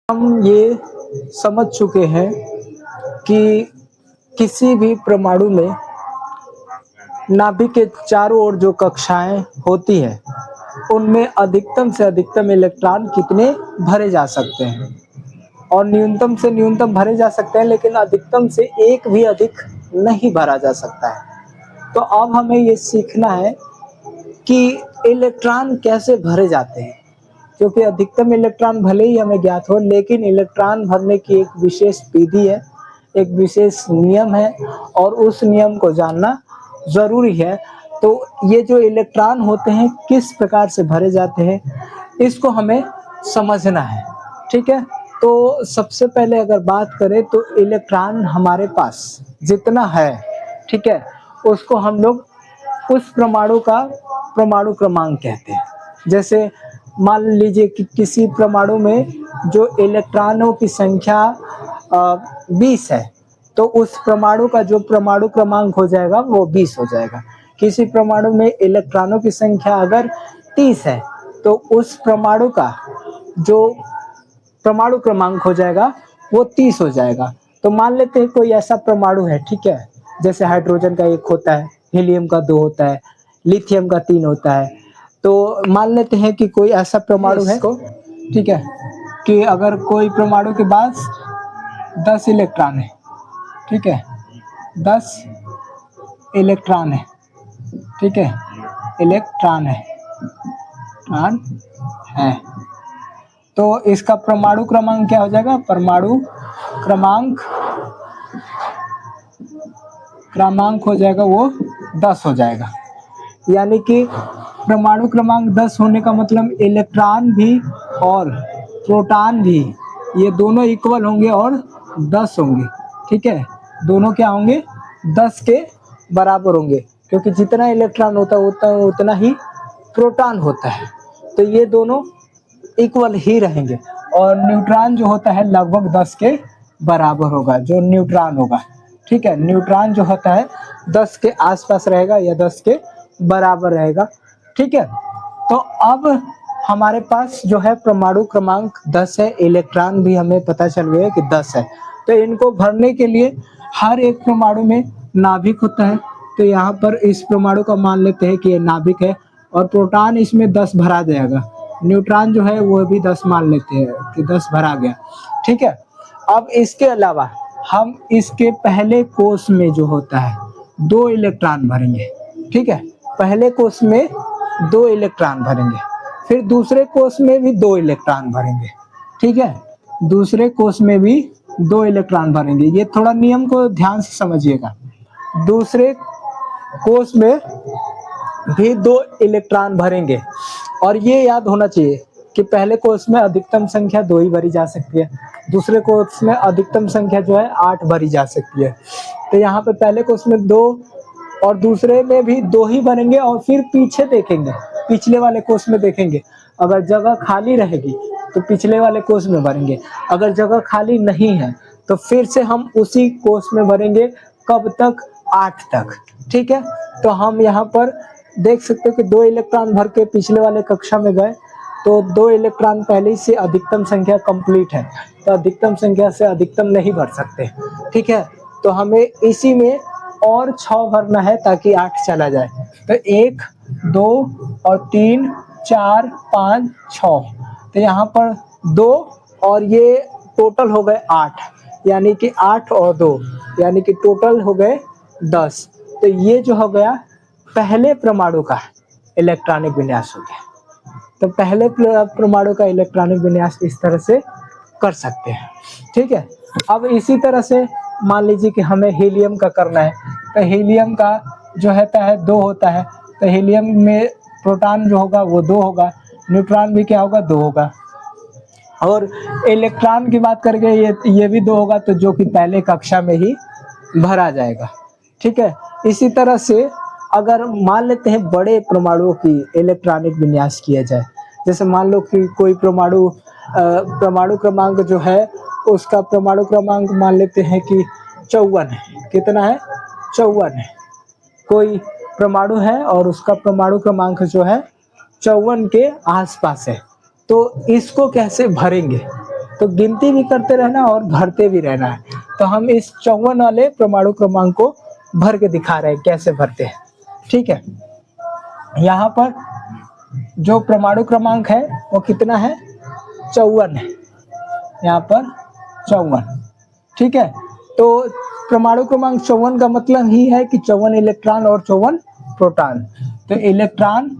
हम ये समझ चुके हैं कि किसी भी परमाणु में नाभिक के चारों ओर जो कक्षाएं होती हैं, उनमें अधिकतम से अधिकतम इलेक्ट्रॉन कितने भरे जा सकते हैं और न्यूनतम से न्यूनतम भरे जा सकते हैं, लेकिन अधिकतम से एक भी अधिक नहीं भरा जा सकता है। तो अब हमें ये सीखना है कि इलेक्ट्रॉन कैसे भरे जाते हैं, क्योंकि अधिकतम इलेक्ट्रॉन भले ही हमें ज्ञात हो, लेकिन इलेक्ट्रॉन भरने की एक विशेष विधि है, एक विशेष नियम है और उस नियम को जानना ज़रूरी है। तो ये जो इलेक्ट्रॉन होते हैं किस प्रकार से भरे जाते हैं, इसको हमें समझना है, ठीक है। तो सबसे पहले अगर बात करें तो इलेक्ट्रॉन हमारे पास जितना है, ठीक है, उसको हम लोग उस परमाणु का परमाणु क्रमांक कहते हैं। जैसे मान लीजिए कि किसी परमाणु में जो इलेक्ट्रॉनों की संख्या 20 है, तो उस परमाणु का जो परमाणु क्रमांक हो जाएगा वो 20 हो जाएगा। किसी परमाणु में इलेक्ट्रॉनों की संख्या अगर 30 है, तो उस परमाणु का जो परमाणु क्रमांक हो जाएगा वो 30 हो जाएगा। तो मान लेते हैं कोई ऐसा परमाणु है, ठीक है, जैसे हाइड्रोजन का 1 होता है, हीलियम का 2 होता है, लिथियम का 3 होता है। तो मान लेते हैं कि कोई ऐसा परमाणु है, ठीक है, कि अगर कोई परमाणु के पास 10 इलेक्ट्रॉन है, ठीक है, 10 इलेक्ट्रॉन है, ठीक है, इलेक्ट्रॉन है, तो इसका परमाणु क्रमांक क्या हो जाएगा? परमाणु क्रमांक हो जाएगा वो 10 हो जाएगा। यानी कि परमाणु क्रमांक 10 होने का मतलब इलेक्ट्रॉन भी और प्रोटॉन भी ये दोनों इक्वल होंगे और 10 होंगे, ठीक है, दोनों क्या होंगे? 10 के बराबर होंगे, क्योंकि जितना इलेक्ट्रॉन होता है उतना ही प्रोटॉन होता है। तो ये दोनों इक्वल ही रहेंगे और न्यूट्रॉन जो होता है लगभग 10 के बराबर होगा, जो न्यूट्रॉन होगा, ठीक है, न्यूट्रॉन जो होता है 10 के आसपास रहेगा या 10 के बराबर रहेगा, ठीक है। तो अब हमारे पास जो है परमाणु क्रमांक 10 है, इलेक्ट्रॉन भी हमें पता चल गया कि 10 है। तो इनको भरने के लिए हर एक परमाणु में नाभिक होता है। तो यहाँ पर इस परमाणु का मान लेते हैं कि ये नाभिक है और प्रोटॉन इसमें 10 भरा जाएगा, न्यूट्रॉन जो है वो भी 10 मान लेते हैं कि 10 भरा गया, ठीक है। अब इसके अलावा हम इसके पहले कोष में जो होता है 2 इलेक्ट्रॉन भरेंगे, ठीक है, पहले कोष में 2 इलेक्ट्रॉन भरेंगे, फिर दूसरे कोष में भी 2 इलेक्ट्रॉन भरेंगे, ठीक है, दूसरे कोष में भी 2 इलेक्ट्रॉन भरेंगे। ये थोड़ा नियम को ध्यान से समझिएगा। दूसरे कोष में भी 2 इलेक्ट्रॉन भरेंगे और ये याद होना चाहिए कि पहले कोष में अधिकतम संख्या 2 ही भरी जा सकती है, दूसरे कोष में अधिकतम संख्या जो है 8 भरी जा सकती है। तो यहाँ पे पहले कोष में 2 और दूसरे में भी 2 ही भरेंगे और फिर पीछे देखेंगे, पिछले वाले कोष में देखेंगे, अगर जगह खाली रहेगी तो पिछले वाले कोष में भरेंगे, अगर जगह खाली नहीं है तो फिर से हम उसी कोष में भरेंगे। कब तक? 8 तक, ठीक है। तो हम यहाँ पर देख सकते हो कि 2 इलेक्ट्रॉन भर के पिछले वाले कक्षा में गए, तो 2 इलेक्ट्रॉन पहले से अधिकतम संख्या कंप्लीट है, तो अधिकतम संख्या से अधिकतम नहीं भर सकते, ठीक है। तो हमें इसी में और 6 भरना है ताकि 8 चला जाए। तो 1 2 और 3 4 5 6, तो यहाँ पर 2 और ये टोटल हो गए 8, यानी कि 8 और 2 यानी कि टोटल हो गए 10। तो ये जो हो गया पहले परमाणु का इलेक्ट्रॉनिक विन्यास हो गया। तो पहले परमाणु का इलेक्ट्रॉनिक विन्यास इस तरह से कर सकते हैं, ठीक है। अब इसी तरह से मान लीजिए कि हमें हीलियम का करना है, तो हीलियम का जो होता है 2 होता है, तो हीलियम में प्रोटॉन जो होगा वो 2 होगा, न्यूट्रॉन भी क्या होगा? 2 होगा। और इलेक्ट्रॉन की बात करके ये भी 2 होगा, तो जो कि पहले कक्षा में ही भरा जाएगा, ठीक है। इसी तरह से अगर मान लेते हैं बड़े परमाणुओं की इलेक्ट्रॉनिक विन्यास किया जाए, जैसे मान लो कि कोई परमाणु क्रमांक जो है उसका परमाणु क्रमांक मान लेते हैं कि 54 है। कितना है? 54 है। कोई परमाणु है और उसका परमाणु क्रमांक जो है 54 के आसपास है, तो इसको कैसे भरेंगे? तो गिनती भी करते रहना और भरते भी रहना है। तो हम इस 54 वाले परमाणु क्रमांक को भर के दिखा रहे हैं कैसे भरते हैं। ठीक है, यहाँ पर जो परमाणु क्रमांक है वो कितना है, 54 है, यहाँ पर 54। ठीक है, तो परमाणु क्रमांक 54 का मतलब ही है कि 54 इलेक्ट्रॉन और 54 प्रोटॉन। तो इलेक्ट्रॉन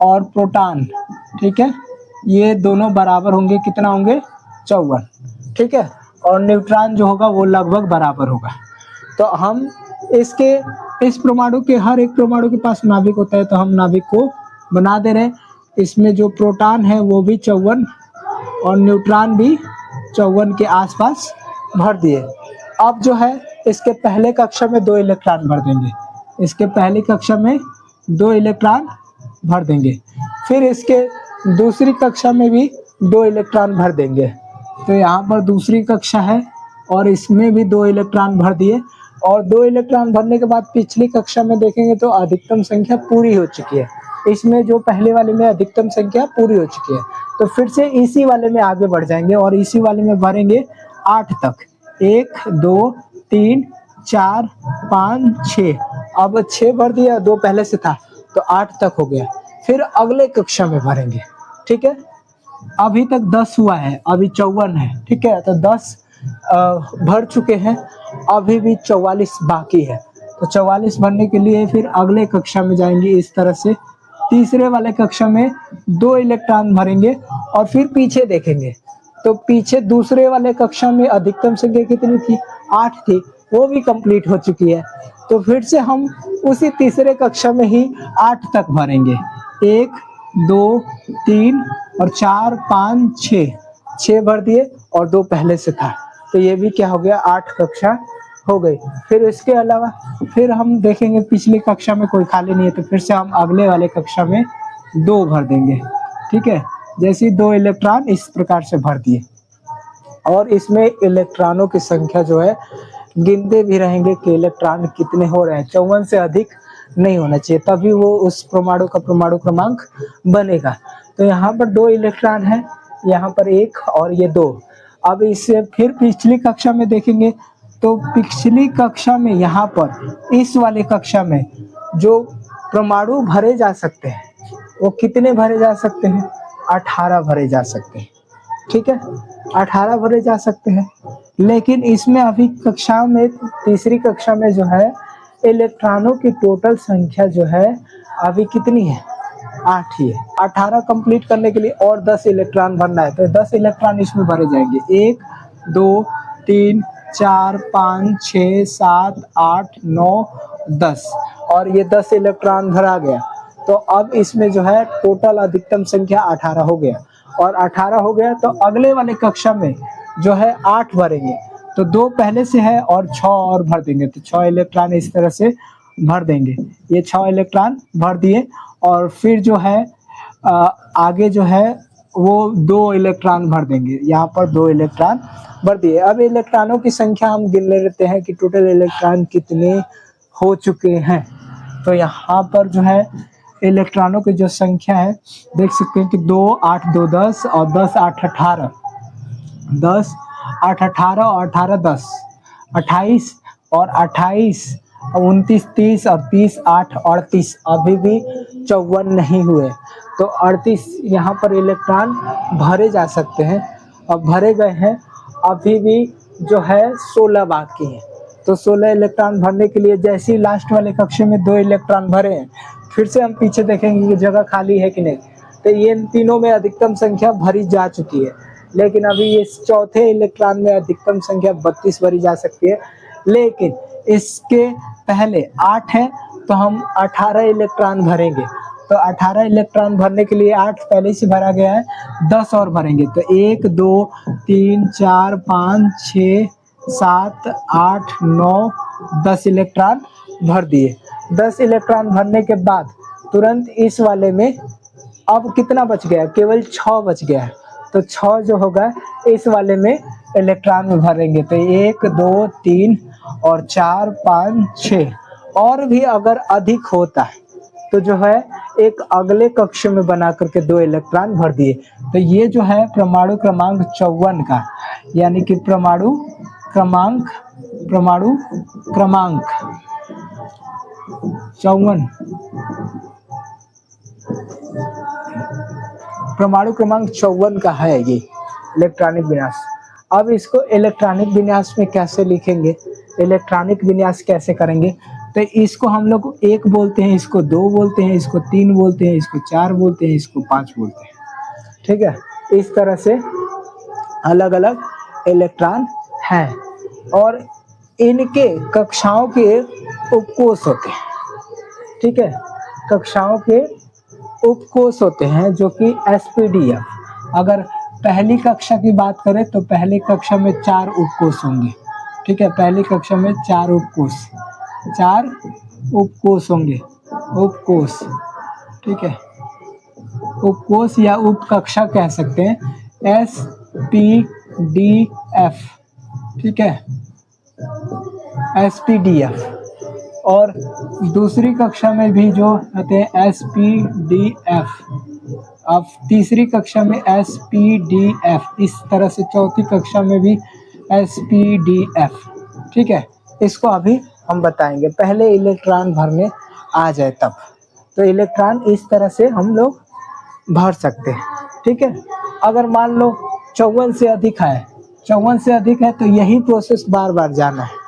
और प्रोटॉन, ठीक है, ये दोनों बराबर होंगे, कितना होंगे, 54। ठीक है, और न्यूट्रॉन जो होगा वो लगभग बराबर होगा। तो हम इसके इस परमाणु के हर एक परमाणु के पास नाभिक होता है, तो हम नाभिक को बना दे रहे हैं। इसमें जो प्रोटॉन है वो भी 54 और न्यूट्रॉन भी 54 के आसपास भर दिए। अब जो है इसके पहले कक्षा में 2 इलेक्ट्रॉन भर देंगे, इसके पहली कक्षा में 2 इलेक्ट्रॉन भर देंगे, फिर इसके दूसरी कक्षा में भी 2 इलेक्ट्रॉन भर देंगे। तो यहाँ पर दूसरी कक्षा है और इसमें भी 2 इलेक्ट्रॉन भर दिए, और 2 इलेक्ट्रॉन भरने के बाद पिछली कक्षा में देखेंगे तो अधिकतम संख्या पूरी हो चुकी है। इसमें जो पहले वाले में अधिकतम संख्या पूरी हो चुकी है, तो फिर से इसी वाले में आगे बढ़ जाएंगे और इसी वाले में भरेंगे 8 तक। 1 2 3 4 5 6, अब 6 भर दिया, 2 पहले से था तो 8 तक हो गया। फिर अगले कक्षा में भरेंगे। ठीक है, अभी तक 10 हुआ है, अभी 54 है। ठीक है, तो 10 भर चुके हैं, अभी भी 44 बाकी है। तो 44 भरने के लिए फिर अगले कक्षा में जाएंगे। इस तरह से तीसरे वाले कक्षा में 2 इलेक्ट्रॉन भरेंगे और फिर पीछे देखेंगे तो पीछे दूसरे वाले कक्षा में अधिकतम संख्या कितनी थी, 8 थी, वो भी कंप्लीट हो चुकी है। तो फिर से हम उसी तीसरे कक्षा में ही 8 तक भरेंगे। 1 2 3 और 4 5 6 भर दिए और 2 पहले से था, तो ये भी क्या हो गया, 8 कक्षा हो गई। फिर इसके अलावा फिर हम देखेंगे पिछली कक्षा में कोई खाली नहीं है, तो फिर से हम अगले वाले कक्षा में 2 भर देंगे। ठीक है, जैसे 2 इलेक्ट्रॉन इस प्रकार से भर दिए, और इसमें इलेक्ट्रॉनों की संख्या जो है गिनते भी रहेंगे कि इलेक्ट्रॉन कितने हो रहे हैं। 54 से अधिक नहीं होना चाहिए, तभी वो उस परमाणु का परमाणु क्रमांक बनेगा। तो यहाँ पर 2 इलेक्ट्रॉन है, यहाँ पर 1 और ये 2। अब इसे फिर पिछली कक्षा में देखेंगे तो पिछली कक्षा में यहाँ पर इस वाले कक्षा में जो परमाणु भरे जा सकते हैं वो कितने भरे जा सकते हैं, 18 भरे जा सकते हैं। ठीक है, 18 भरे जा सकते हैं, लेकिन इसमें अभी कक्षा में तीसरी कक्षा में जो है इलेक्ट्रॉनों की टोटल संख्या जो है अभी कितनी है, 8 ही है। 18 कंप्लीट करने के लिए और 10 इलेक्ट्रॉन भरना है, तो 10 इलेक्ट्रॉन इसमें भरे जाएंगे। 1 2 3 4 5 6 7 8 9 10, और ये 10 इलेक्ट्रॉन भरा गया। तो अब इसमें जो है टोटल अधिकतम संख्या 18 हो गया, और 18 हो गया तो अगले वाले कक्षा में जो है 8 भरेंगे, तो 2 पहले से है और 6 और भर देंगे, तो 6 इलेक्ट्रॉन इस तरह से भर देंगे। ये 6 इलेक्ट्रॉन भर दिए, और फिर जो है आगे जो है वो 2 इलेक्ट्रॉन भर देंगे। यहाँ पर 2 इलेक्ट्रॉन भर दिए। अब इलेक्ट्रॉनों की संख्या हम गिन लेते हैं कि टोटल इलेक्ट्रॉन कितने हो चुके हैं। तो यहाँ पर जो है इलेक्ट्रॉनों की जो संख्या है देख सकते हैं कि 2 8 2 10 और 10 8 18, 10 8 18 और 18 10, 28 और 28 29 30 और 30 8 38, अभी भी 54 नहीं हुए, तो 38 यहाँ पर इलेक्ट्रॉन भरे जा सकते हैं। अब भरे गए हैं, अभी भी जो है 16 बाकी हैं। तो 16 इलेक्ट्रॉन भरने के लिए जैसे ही लास्ट वाले कक्षा में 2 इलेक्ट्रॉन भरे हैं, फिर से हम पीछे देखेंगे कि जगह खाली है कि नहीं। तो ये तीनों में अधिकतम संख्या भरी जा चुकी है, लेकिन अभी इस चौथे इलेक्ट्रॉन में अधिकतम संख्या 32 भरी जा सकती है, लेकिन इसके पहले 8 है तो हम 18 इलेक्ट्रॉन भरेंगे। तो 18 इलेक्ट्रॉन भरने के लिए 8 पहले से भरा गया है, 10 और भरेंगे, तो 1 2 3 4 5 6 7 8 9 10 इलेक्ट्रॉन भर दिए। 10 इलेक्ट्रॉन भरने के बाद तुरंत इस वाले में अब कितना बच गया, केवल 6 बच गया है। तो 6 जो होगा इस वाले में इलेक्ट्रॉन में भरेंगे, तो 1 2 3 और 4 5 6, और भी अगर अधिक होता है तो जो है एक अगले कक्ष में बना करके 2 इलेक्ट्रॉन भर दिए। तो ये जो है परमाणु क्रमांक 54 का, यानी कि परमाणु क्रमांक 54, परमाणु क्रमांक 54 का है ये इलेक्ट्रॉनिक विन्यास। अब इसको इलेक्ट्रॉनिक विन्यास में कैसे लिखेंगे, इलेक्ट्रॉनिक विन्यास कैसे करेंगे, तो इसको हम लोग 1 बोलते हैं, इसको 2 बोलते हैं, इसको 3 बोलते हैं, इसको 4 बोलते हैं, इसको 5 बोलते हैं। ठीक है, इस तरह से अलग अलग इलेक्ट्रॉन हैं और इनके कक्षाओं के उपकोष होते हैं। ठीक है, कक्षाओं के उपकोष होते हैं जो कि एसपीडीएफ। अगर पहली कक्षा की बात करें तो पहली कक्षा में 4 उपकोष होंगे। ठीक है, पहली कक्षा में 4 उपकोष होंगे, उपकोष। ठीक है, उपकोष या उपकक्षा कह सकते हैं, एसपीडीएफ। ठीक है, एसपीडीएफ। और दूसरी कक्षा में भी जो होते हैं एसपीडीएफ, अब तीसरी कक्षा में एसपीडीएफ, इस तरह से चौथी कक्षा में भी एसपीडीएफ। ठीक है, इसको अभी हम बताएंगे, पहले इलेक्ट्रॉन भरने आ जाए तब। तो इलेक्ट्रॉन इस तरह से हम लोग भर सकते हैं। ठीक है, अगर मान लो 54 से अधिक है, 54 से अधिक है तो यही प्रोसेस बार बार जाना है।